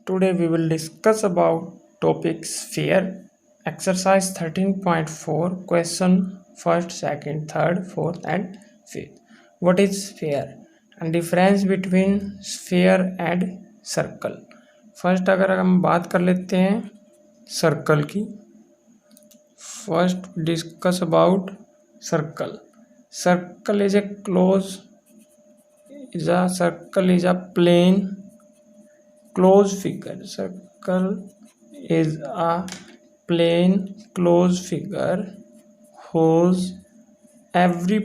Today we will discuss about topic sphere, exercise 13.4, question first, second, third, fourth and fifth. What is sphere and difference between sphere and circle? First अगर हम बात कर लेते हैं circle की, first discuss about circle. Circle is a plane closed figure. Circle is a plane closed figure whose every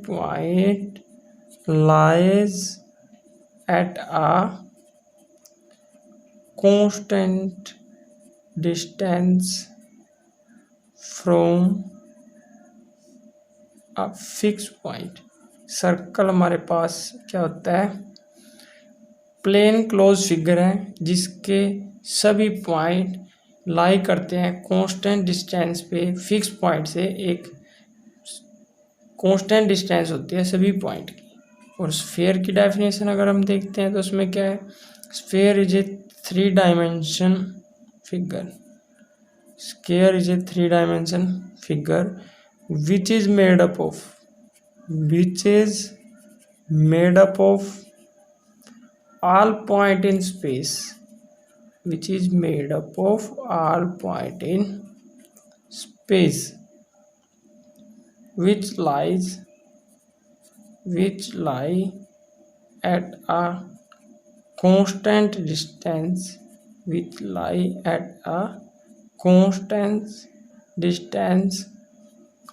point lies at a constant distance from a fixed point. Circle हमारे पास क्या होता है, प्लेन क्लोज फिगर है जिसके सभी point लाई करते हैं constant distance पे. फिक्स पॉइंट से एक कांस्टेंट डिस्टेंस होती है सभी पॉइंट की. और स्फीयर की डेफिनेशन अगर हम देखते हैं तो उसमें क्या है, sphere is a 3 dimension figure. Sphere is a 3 dimension figure which is made up of all point in space, which lie at a constant distance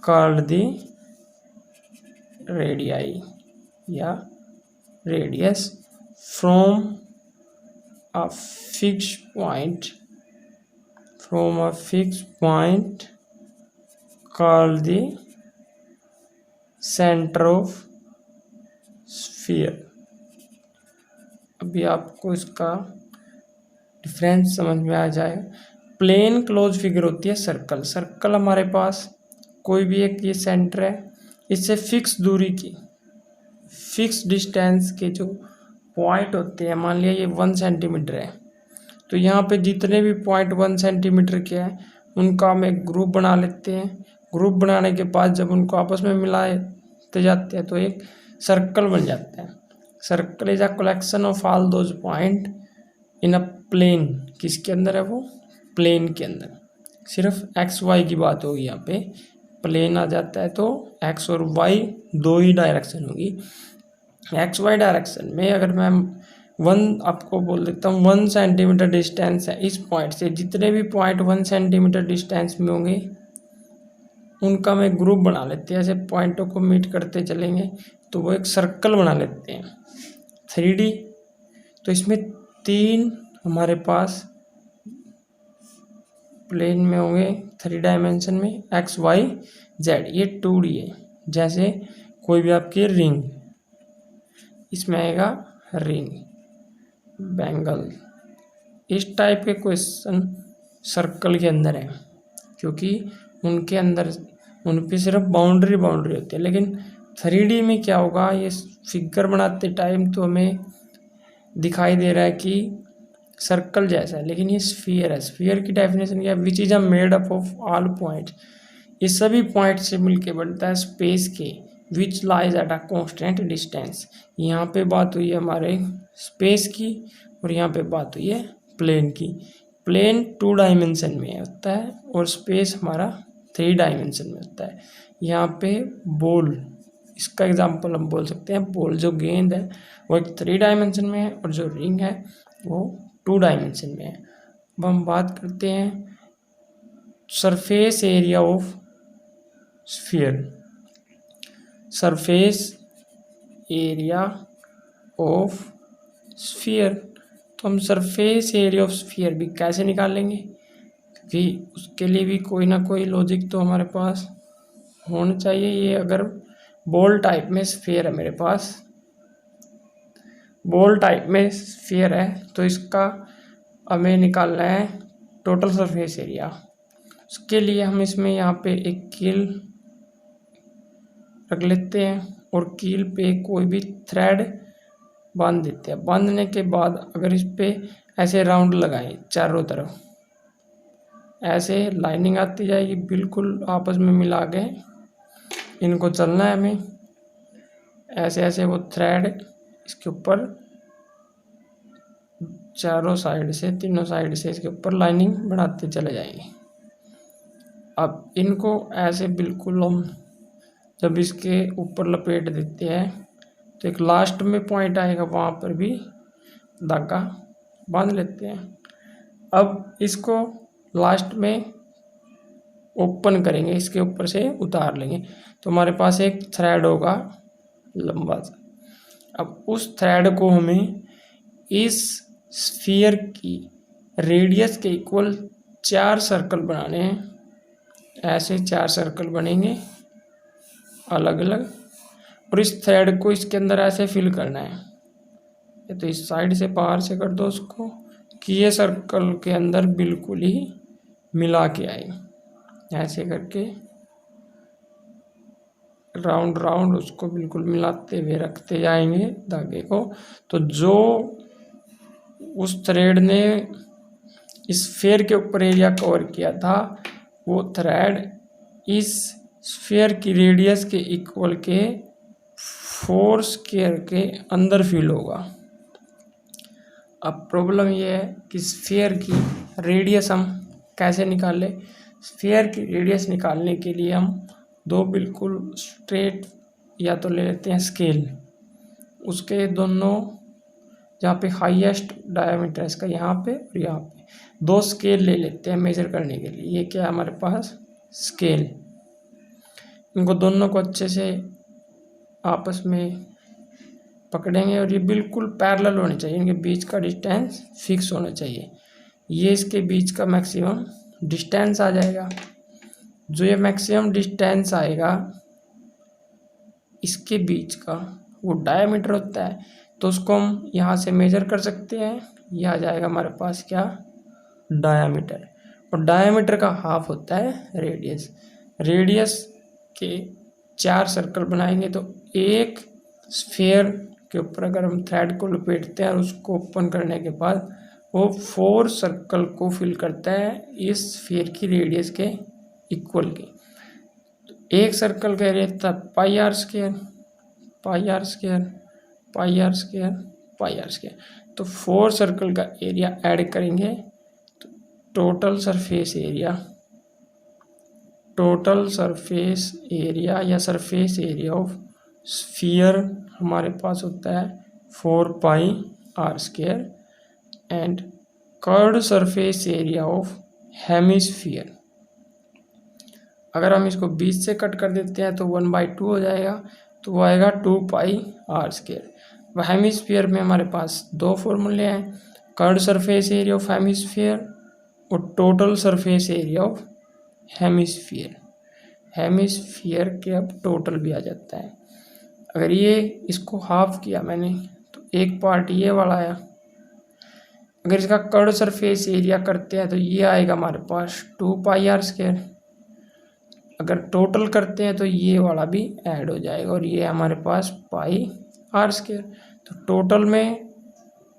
called the radii या radius from a fixed point called the center of sphere. अभी आपको इसका difference समझ में आ जाएगा. Plane close figure होती है circle हमारे पास कोई भी एक ये सेंटर है, इससे फिक्स दूरी की फिक्स डिस्टेंस के जो पॉइंट होते हैं, मान लिया ये 1 सेंटीमीटर है, तो यहाँ पे जितने भी पॉइंट 1 सेंटीमीटर के हैं उनका हम एक ग्रुप बना लेते हैं. ग्रुप बनाने के बाद जब उनको आपस में मिलाते जाते हैं तो एक सर्कल बन जाता है. Circle is a collection of all those point in a plane. किसके अंदर है वो, प्लेन के अंदर. सिर्फ एक्स वाई की बात होगी, यहाँ पे प्लेन आ जाता है तो एक्स और वाई दो ही डायरेक्शन होगी. एक्स वाई डायरेक्शन में अगर मैं आपको बोल देता हूँ 1 सेंटीमीटर डिस्टेंस है इस पॉइंट से, जितने भी पॉइंट 1 सेंटीमीटर डिस्टेंस में होंगे उनका मैं ग्रुप बना लेते हैं. ऐसे पॉइंटों को मीट करते चलेंगे तो वो एक सर्कल बना लेते हैं 3D. तो इसमें 3 हमारे पास प्लेन में होंगे 3 डायमेंशन में, एक्स वाई जेड. ये 2D है. जैसे कोई भी आपकी रिंग, इसमें आएगा रिंग, बैंगल. इस टाइप के क्वेश्चन सर्कल के अंदर है क्योंकि उनके अंदर उन पे सिर्फ बाउंड्री होती है. लेकिन 3D में क्या होगा, ये फिगर बनाते टाइम तो हमें दिखाई दे रहा है कि सर्कल जैसा है, लेकिन ये स्फीयर है. स्फीयर की डेफिनेशन क्या है, which is a made up of all point. ये सभी पॉइंट से मिलके बनता है स्पेस के, which lies at a constant distance. यहाँ पे बात हुई है हमारे स्पेस की और यहाँ पे बात हुई है प्लेन की. प्लेन 2 डायमेंशन में होता है और स्पेस हमारा 3 डायमेंशन में होता है. यहाँ पे बॉल, इसका एग्जांपल हम बोल सकते हैं बॉल. जो गेंद है वो एक 3 डायमेंशन में है और जो रिंग है वो 2 डायमेंशन में है. अब हम बात करते हैं surface area of sphere. Surface area of sphere, तो हम सरफेस एरिया ऑफ स्फीयर भी कैसे निकालेंगे, क्योंकि उसके लिए भी कोई ना कोई लॉजिक तो हमारे पास होना चाहिए. ये अगर बॉल टाइप में स्फीयर है मेरे पास, बॉल टाइप में स्फीयर है, तो इसका हमें निकालना है टोटल सरफेस एरिया. उसके लिए हम इसमें यहाँ पे एक कील रख लेते हैं और कील पे कोई भी थ्रेड बांध देते हैं। बांधने के बाद अगर इस पे ऐसे राउंड लगाएं चारों तरफ, ऐसे लाइनिंग आती जाएगी, बिल्कुल आपस में मिला के इनको चलना है हमें। ऐसे ऐसे वो थ्रेड इसके ऊपर चारों साइड से, तीनों साइड से इसके ऊपर लाइनिंग बढ़ाते चले जाएंगे। अब इनको ऐसे बिल्कुल हम जब इसके ऊपर लपेट देते हैं तो एक लास्ट में पॉइंट आएगा, वहाँ पर भी धागा बांध लेते हैं। अब इसको लास्ट में ओपन करेंगे, इसके ऊपर से उतार लेंगे तो हमारे पास एक थ्रेड होगा लंबा सा। अब उस थ्रेड को हमें इस स्फीयर की रेडियस के इक्वल 4 सर्कल बनाने हैं। ऐसे 4 सर्कल बनेंगे अलग अलग, और इस थ्रेड को इसके अंदर ऐसे फिल करना है। तो इस साइड से बाहर से कर दो उसको कि ये सर्कल के अंदर बिल्कुल ही मिला के आए। ऐसे करके राउंड राउंड उसको बिल्कुल मिलाते हुए रखते जाएंगे धागे को। तो जो उस थ्रेड ने इस स्फीयर के ऊपर एरिया कवर किया था, वो थ्रेड इस स्फीयर की रेडियस के इक्वल के 4 स्क्वायर के अंदर फिल होगा। अब प्रॉब्लम ये है कि स्फीयर की रेडियस हम कैसे निकालें। स्फीयर की रेडियस निकालने के लिए हम दो बिल्कुल स्ट्रेट या तो ले लेते हैं स्केल, उसके दोनों जहाँ पे हाईएस्ट डायमीटर है इसका, यहाँ पे और यहाँ पे 2 स्केल ले लेते हैं मेजर करने के लिए। ये क्या है हमारे पास स्केल। इनको दोनों को अच्छे से आपस में पकड़ेंगे और ये बिल्कुल पैरेलल होने चाहिए, इनके बीच का डिस्टेंस फिक्स होना चाहिए। ये इसके बीच का मैक्सिमम डिस्टेंस आ जाएगा। जो ये मैक्सिमम डिस्टेंस आएगा इसके बीच का, वो डायमीटर होता है, तो उसको हम यहाँ से मेजर कर सकते हैं। यह आ जाएगा हमारे पास क्या, डायमीटर। और डायमीटर का हाफ होता है रेडियस। रेडियस के 4 सर्कल बनाएंगे तो एक स्फीयर के ऊपर अगर हम थ्रेड को लपेटते हैं और उसको ओपन करने के बाद वो 4 सर्कल को फिल करता है इस स्फीयर की रेडियस के इक्वल के। तो एक सर्कल का एरिया था pi r square, pi r square, pi r square, pi r square. तो 4 सर्कल का एरिया ऐड करेंगे तो total surface area, total surface area या सरफेस एरिया ऑफ स्फीयर हमारे पास होता है 4 pi r square. And curved surface area of hemisphere, अगर हम इसको 20 से कट कर देते हैं तो 1/2 हो जाएगा, तो वो आएगा 2 पाई आर स्क्वायर। वह हेमिस्फीयर में हमारे पास 2 फॉर्मूले हैं, curved surface area of hemisphere और total surface area of hemisphere. Hemisphere के अब टोटल भी आ जाता है। अगर ये इसको हाफ किया मैंने तो एक पार्ट ये वाला आया। अगर इसका कर्व्ड सरफेस एरिया करते हैं तो ये आएगा हमारे पास 2 पाई आर स्क्वायर। अगर टोटल करते हैं तो ये वाला भी ऐड हो जाएगा और ये हमारे पास पाई आर स्क्वायर। तो टोटल में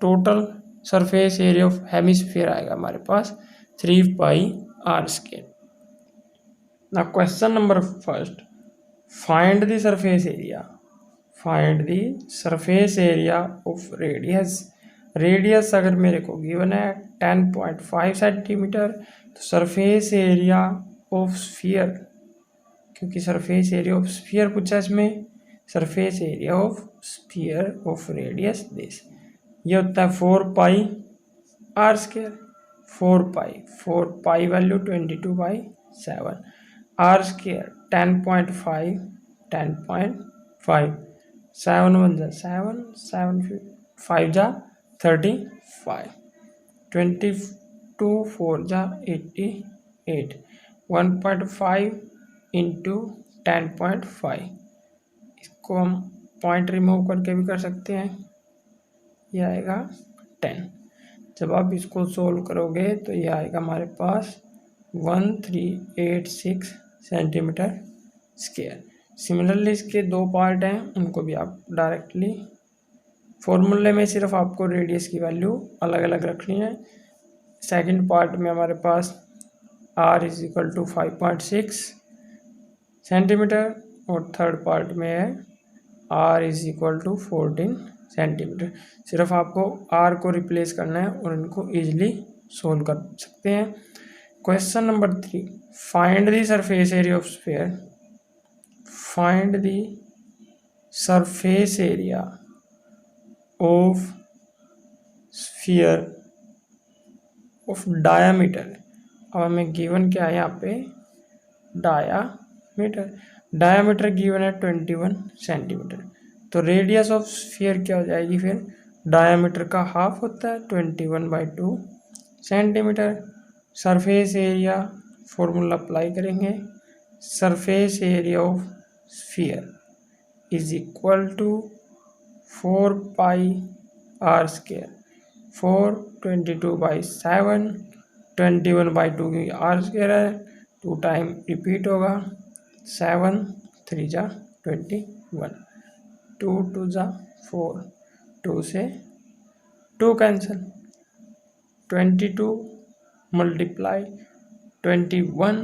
total surface area of hemisphere आएगा हमारे पास 3 pi r square. Now question number first, find the surface area. Find the surface area of radius. Radius अगर मेरे को गिवन है 10.5 सेंटीमीटर, तो सरफेस एरिया ऑफ स्फीयर, क्योंकि सरफेस एरिया ऑफ स्फीयर पूछा इसमें, surface area of sphere of radius this, ये होता है 4 pi r square. 4 pi value 22/7, r square 10.5, 10.5, 7 1 जा 7, 7 5 जा 35, 22 4 जा 88, 1.5 इंटू 10.5। इसको हम पॉइंट रिमूव करके भी कर सकते हैं, ये आएगा 10। जब आप इसको सोल्व करोगे तो ये आएगा हमारे पास 1386 सेंटीमीटर स्क्वायर। सिमिलरली इसके 2 पार्ट हैं, उनको भी आप डायरेक्टली फॉर्मूले में सिर्फ आपको रेडियस की वैल्यू अलग अलग रखनी है। सेकंड पार्ट में हमारे पास r is equal to 5.6 centimetre और थर्ड पार्ट में है r is equal to 14 centimetre. सिर्फ आपको r को रिप्लेस करना है और इनको इजीली सोल्व कर सकते हैं। Question number 3, find the surface area of sphere. Find the surface area of sphere of diameter. अब हमें गिवन क्या है यहाँ पे, डायामीटर। डायामीटर गिवन है 21 सेंटीमीटर। तो रेडियस ऑफ स्फीयर क्या हो जाएगी फिर, डायामीटर का हाफ होता है 21/2 centimetre. Surface area formula apply करेंगे, surface area of sphere is equal to 4πr²। 4 22/7, 21/2 की r² है, 2 टाइम रिपीट होगा, 7 3 जा 21, 2 2 जा 4, 2 से 2 कैंसिल, 22 मल्टीप्लाई 21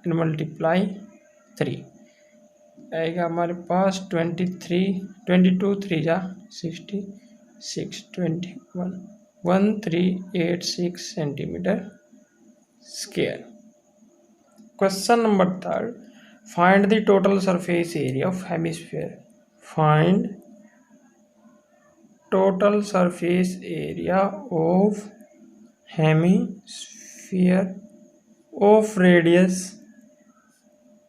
एंड मल्टीप्लाई 3 आएगा हमारे पास 23, 22 3 जा 66, 21 1386 centimetre square. Question number 3, find the total surface area of hemisphere. Find total surface area of hemisphere of radius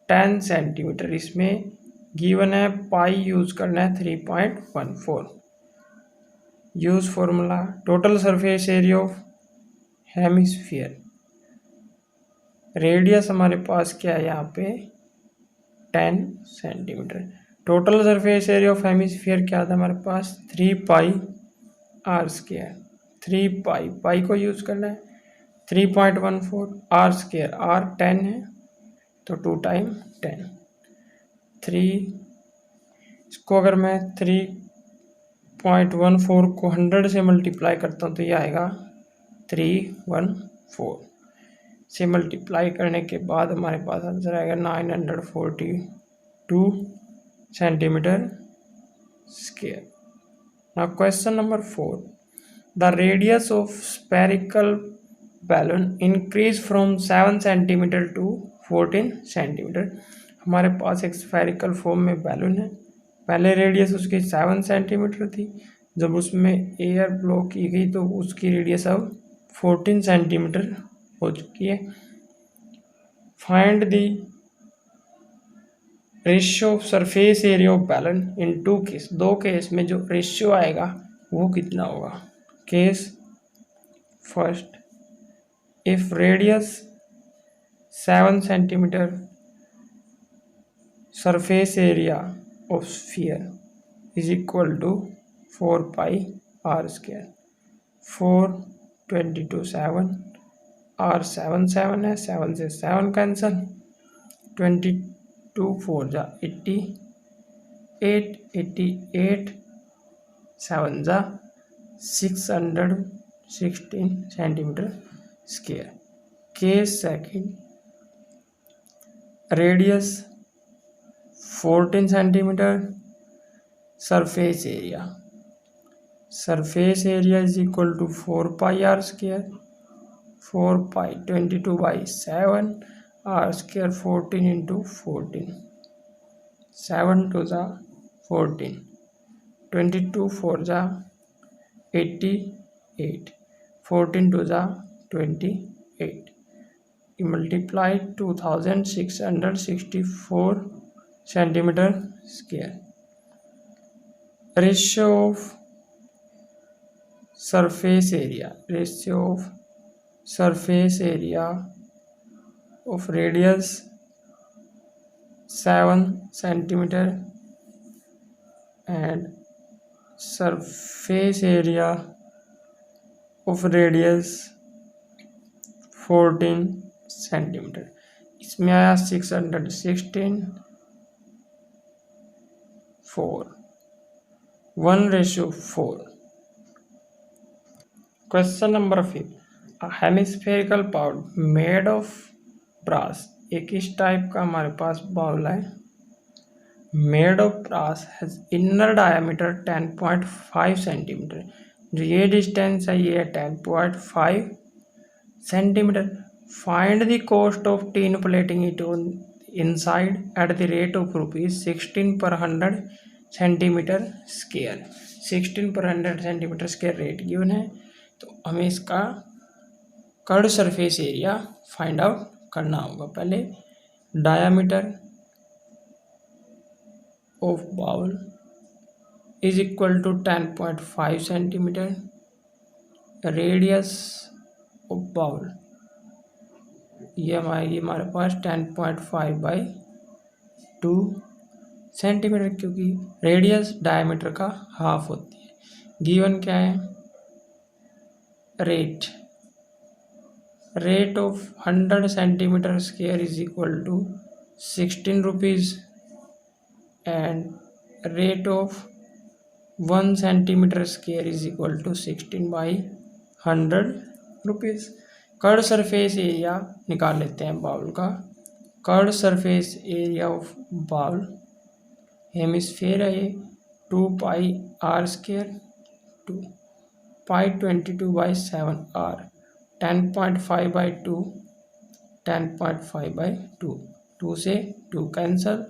10 centimetre. इसमें गिवन है पाई यूज करना है 3.14। Use formula, total surface area of hemisphere, radius हमारे पास क्या है यहाँ पे 10 centimetre. Total surface area of hemisphere क्या था हमारे पास 3πr²। 3 पाई को यूज करना है, 3.14 r², r 10 है तो 2 टाइम 10, 3 इसको अगर मैं 3.14 को 100 से मल्टीप्लाई करता हूँ तो ये आएगा 314 से मल्टीप्लाई करने के बाद हमारे पास आंसर आएगा 942 centimetre square. Now question number 4, the radius of spherical balloon increase from 7 centimetre to 14 centimetre. हमारे पास एक स्फेरिकल फॉर्म में बैलून है, पहले रेडियस उसकी 7 सेंटीमीटर थी, जब उसमें एयर ब्लो की गई तो उसकी रेडियस अब 14 सेंटीमीटर हो चुकी है। Find the ratio of surface area of balloon in 2 case. 2 case में जो रेशियो आएगा वो कितना होगा। Case first, if radius 7 centimetre, surface area of sphere is equal to 4πr²। 4 22 7, r 7 7 है, 7 से 7 कैंसल, 22 4 जा 88, 88 7 जा 616 centimetre square. Case second, radius 14 centimetre, surface area is equal to 4πr²। 4π 22/7, r² 14 into 14, 7 2 जा 14, 22 4 जा 88, 14 2 जा 28, multiply 2664 centimetre square. Ratio of surface area of radius 7 centimeter and surface area of radius 14 centimetre. इसमें आया 616 4 1:4. Question number 5, hemispherical bowl made of brass, एक इस type का हमारे पास बाउल है made of brass has inner diameter 10.5 centimetre. जो ये डिस्टेंस है ये है 10.5 centimetre. Find the cost of tin plating it on inside at the rate of ₹16 per 100 centimetre square. 16 per 100 centimetre square rate given है, तो हमें इसका curve surface area find out करना होगा। पहले diameter of bowl is equal to 10.5 centimetre, radius of bowl ये आएगी हमारे पास 10.5/2 सेंटीमीटर, क्योंकि रेडियस डायमीटर का हाफ होती है। गिवन क्या है, rate of 100 centimetre square is equal to 16 rupees and rate of 1 centimetre square is equal to 16/100 rupees. Curve surface area निकाल लेते हैं बाउल का। Curve surface area of bowl hemisphere है ये 2πr², 2π22/7r, 10.5/2, 10.5/2, 2 से 2 कैंसल,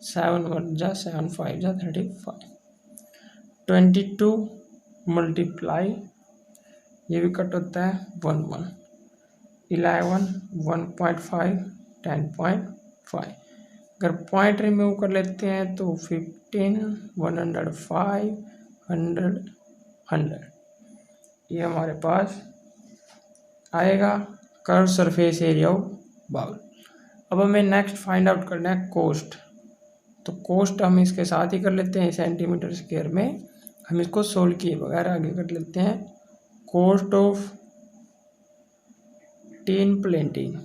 7 1 जा 7 5 जा 35, 22 मल्टीप्लाई ये भी कट होता है 1 1, 11 1.5 10.5। अगर पॉइंट रिमूव कर लेते हैं तो 15 105 100 100 ये हमारे पास आएगा curve surface area of bowl. अब हमें नेक्स्ट फाइंड आउट करना है कोस्ट। तो कोस्ट हम इसके साथ ही कर लेते हैं, सेंटीमीटर स्क्वायर में हम इसको सोल्व किए बगैर आगे कर लेते हैं। Cost of tin plating,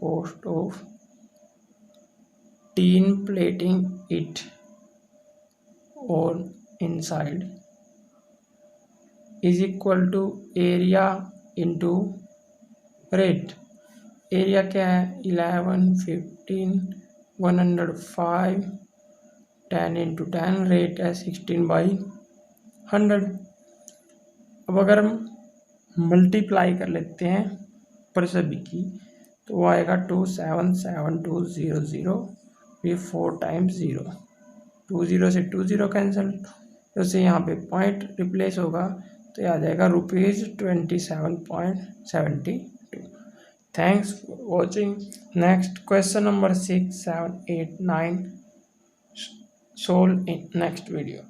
cost of tin plating it on inside is equal to area into rate। Area क्या है 11 15 105 10 इंटू 10, रेट है 16/100। अब अगर हम मल्टीप्लाई कर लेते हैं पर सभी की तो वो आएगा 277200, ये 4 टाइम्स 0, 20 से 20 कैंसिल, तो उससे यहाँ पे पॉइंट रिप्लेस होगा तो ये आ जाएगा ₹27.72। Thanks for watching. Next question number 6 7 8 9 solve in next video.